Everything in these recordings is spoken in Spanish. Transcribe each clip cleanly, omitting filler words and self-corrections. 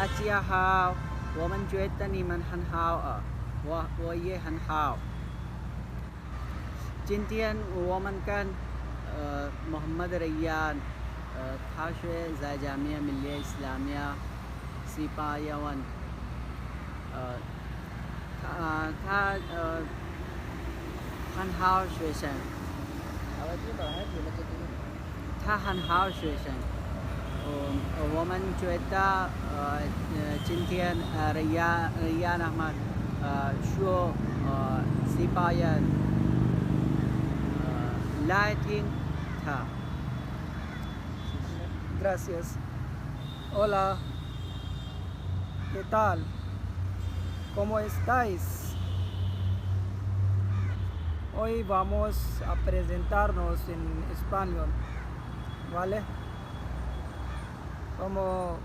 大家好，我们觉得你们很好我也很好。今天我们跟मोहम्मद रैयान 他学在जामिया मिलिया इस्लामिया सिपायावन 他很好学生，他很好学生。我们觉得今天Rayyan Ahmad 说सिपायन Latin था. Gracias. Hola. ¿Qué tal? ¿Cómo estáis? Hoy vamos a presentarnos en español, ¿vale? Como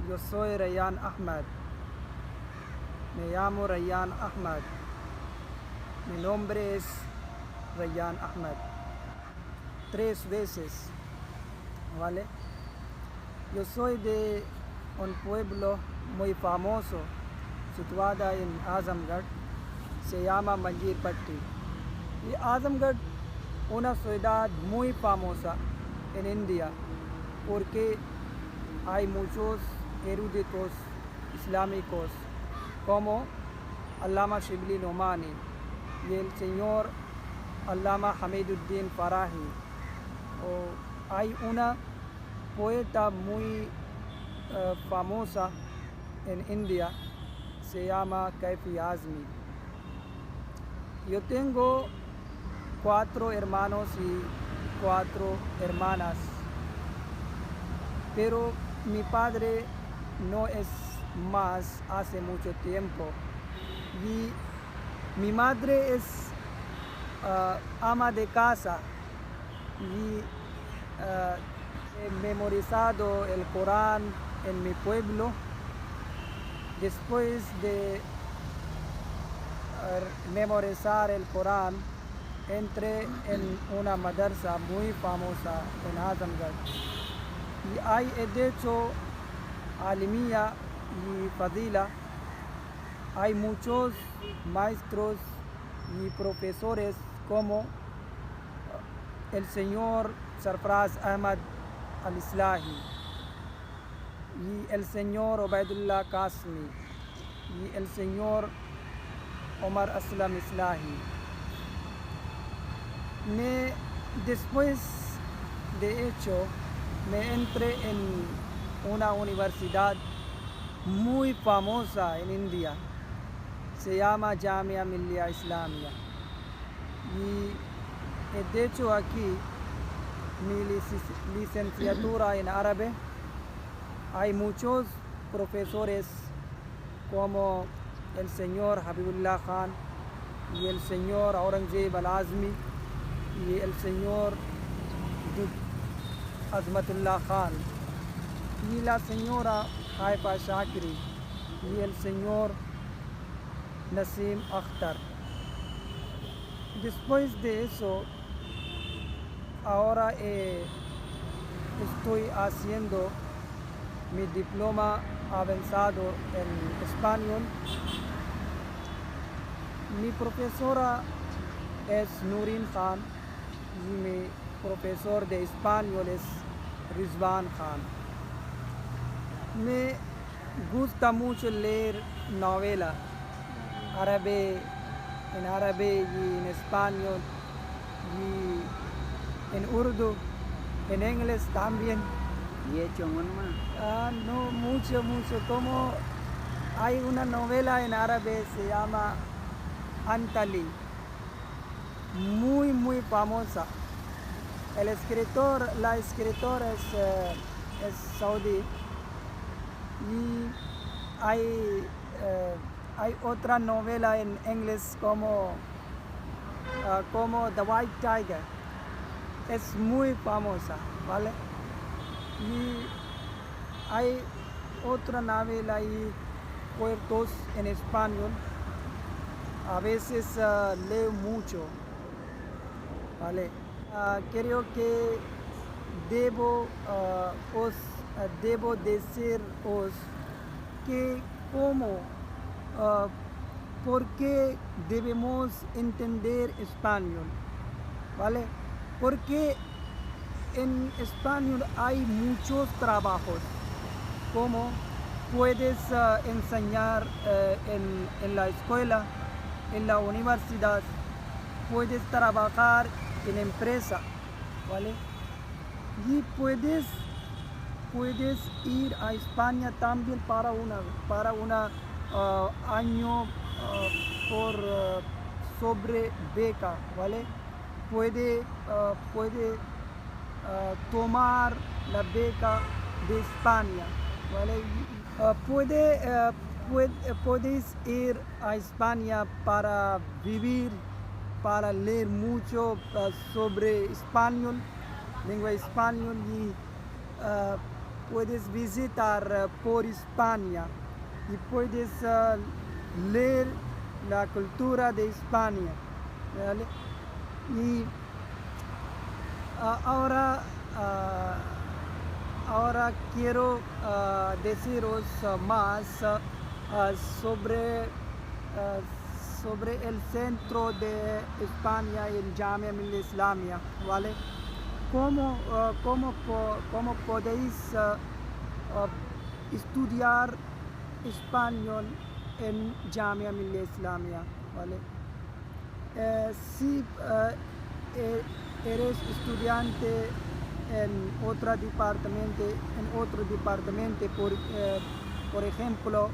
yo soy Rayyan Ahmad. Me llamo Rayyan Ahmad. Mi nombre es Rayyan Ahmad. 3 veces, ¿vale? Yo soy de un pueblo muy famoso situado en Azamgarh, se llama Manjir Patti. Y Azamgarh, una ciudad muy famosa en India, porque hay muchos eruditos islámicos como Allama Shibli Nomani y el señor Allama Hamiduddin Farahi. Hay una poeta muy famosa en India, se llama Kaifi Azmi. Yo tengo 4 hermanos y 4 hermanas, pero mi padre no es más hace mucho tiempo y mi madre es ama de casa y he memorizado el Corán en mi pueblo. Después de memorizar el Corán, entré en una madrasa muy famosa en Azamgarh y ahí he hecho alimía y fadila. Hay muchos maestros y profesores como el señor Sarfraz Ahmad al-Islahi y el señor Ubaidullah Qasmi y el señor Omar Aslam Islahi. Después de hecho me entré en una universidad muy famosa en India, se llama Jamia Millia Islamia, y he hecho aquí mi licenciatura en árabe. Hay muchos profesores como el señor Habibullah Khan y el señor Aurangzeb Al-Azmi y el señor Azmatullah Khan y la señora Haifa Shakiri y el señor Nasim Akhtar. Después de eso, ahora estoy haciendo mi diploma avanzado en español. Mi profesora es Nurin Khan y mi profesor de español es Rizwan Khan. Me gusta mucho leer novela en árabe y en español y en urdu, en inglés también. ये चुंगन में No mucho, como hay una novela en árabe se llama Antali, muy famosa. La escritora es saudí y hay otra novela en inglés como The White Tiger, es muy famosa, ¿vale? Y hay otra novela y cuentos en español. A veces leo mucho, ¿vale? Creo que debo os debo deciros que por qué debemos entender español, ¿vale? Porque en español hay muchos trabajos, como puedes enseñar en la escuela, en la universidad, puedes trabajar en empresa, ¿vale? Y puedes ir a España también para una año sobre beca, ¿vale? Puede tomar la beca de España, ¿vale? Puedes ir a España para vivir, para leer mucho sobre español, lengua español, y puedes visitar por España y puedes leer la cultura de España, ¿vale? Y ahora quiero deciros más sobre el centro de España y el Jamia Millia Islamia, ¿vale? ¿Cómo podéis estudiar español en Jamia Millia Islamia, ¿vale? Si eres estudiante en otro departamento, por ejemplo,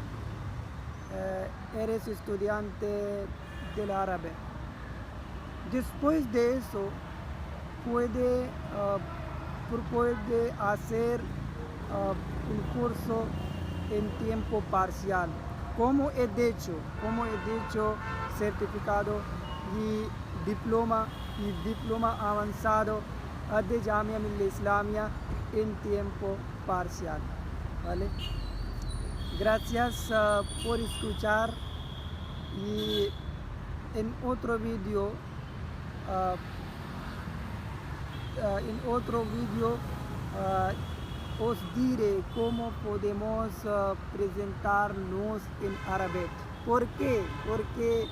eres estudiante del árabe. Después de eso puede hacer un curso en tiempo parcial, como he dicho, certificado y diploma avanzado de Jamia Millia Islamia en tiempo parcial, ¿vale? Gracias por escuchar, y en otro vídeo os diré cómo podemos presentarnos en árabe. ¿Por qué? Porque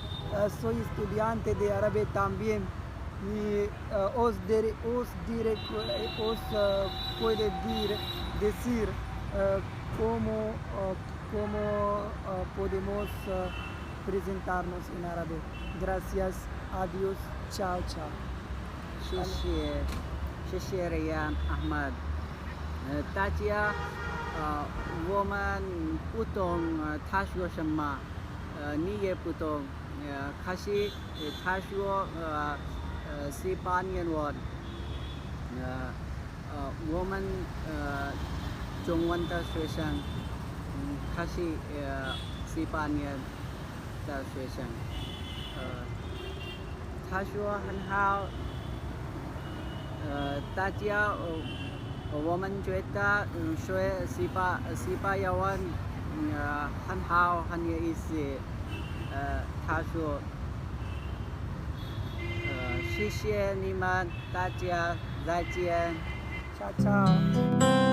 soy estudiante de árabe también, y os puede decir cómo podemos presentarnos en árabe. Gracias, adiós, chao, chao. 谢谢Rayyan Ahmad。大家我们不懂他说什么，你也不懂，可是他说西班牙文，我们中文的学生，可是西班牙的学生，他说很好，大家我们觉得学西班牙文很好，很有意思。他说谢谢你们，大家再见。Chao, chao.